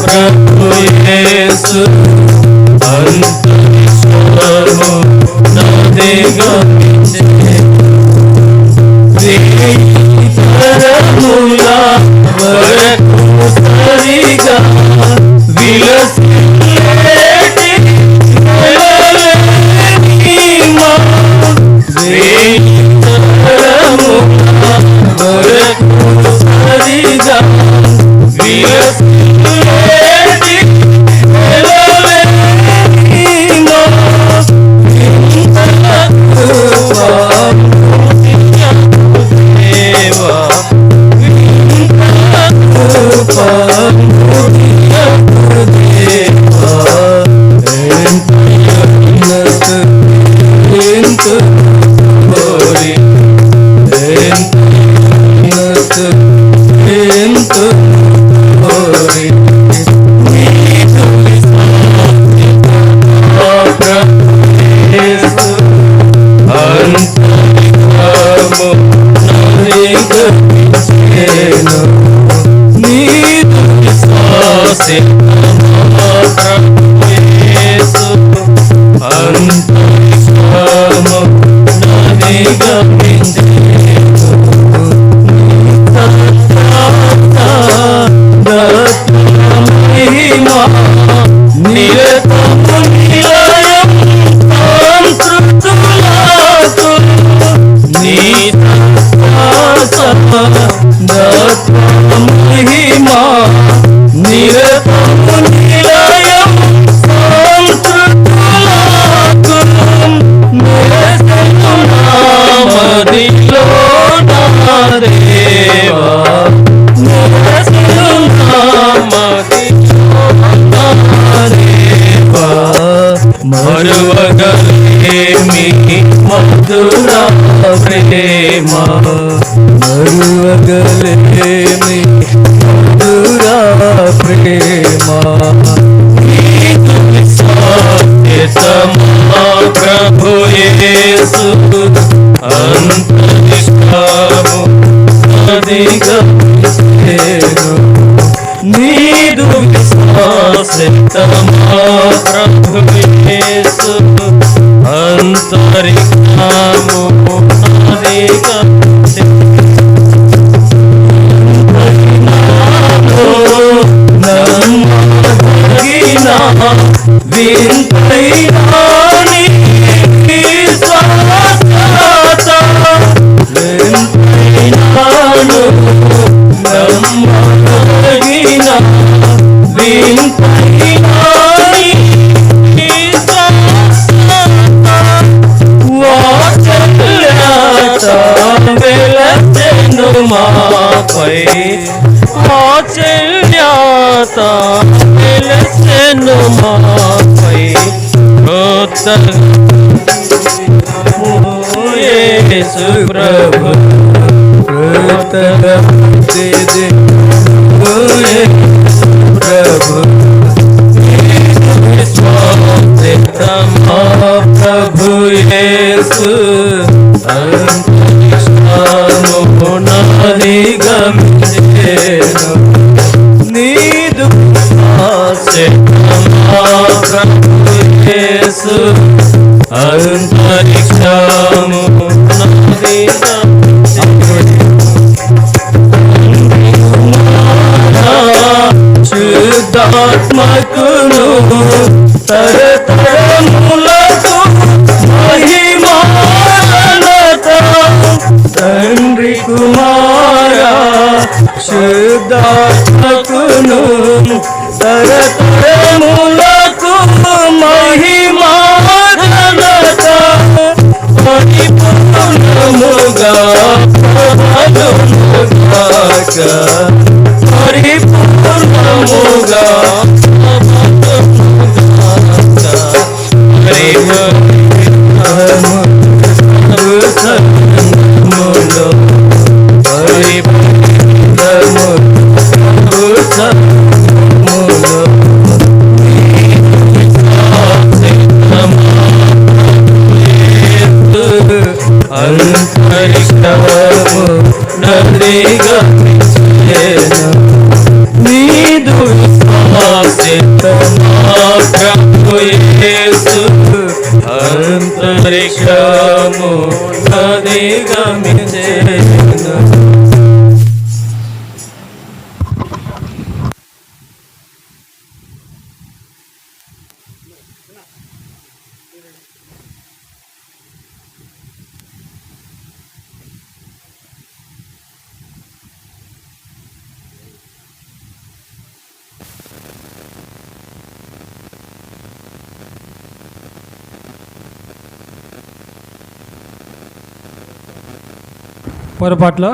प्रभु येसु अंतरिक्षमु नदी गमिंचे तरमुला वरकु सरिगा विलसिलेटी वेललेनीमा तरमुला वरकु सरिगा विलसिलेटी वेललेनीमा मधुरा प्रेम मरुवगलेमी मधुरा प्रेम सत्यतमा प्रभु येसु अंतरिक्षमु नदी गमिंचेनु नीदु सत्यतमा प्रभु येसु अंतरिक्षमु नदी गमिंचेनु विंतैनानि स्वासता विंतैनानु नम्मगिना विंतैनानि स्वासता वाचल्याता वेलचेनु मापै वाचल्याता वेलचेनु मापै येसु प्रभु दे दे प्रभु प्रभु येसु अंतरिक्षमु नदी गमिंचेनु नीदु प्रभु येसु अंतरिक्षमु नदी शुद्धात्मकुनु तरतरमुలకు महिमानత తండ్రి కుమారా शुद्धात्मकुनु तरतरములకు महिमानత పరిపూర్ణముగా పరముగాక పరిపూర్ణముగా వృక్షము అధిగమించెను. పొరపాట్ల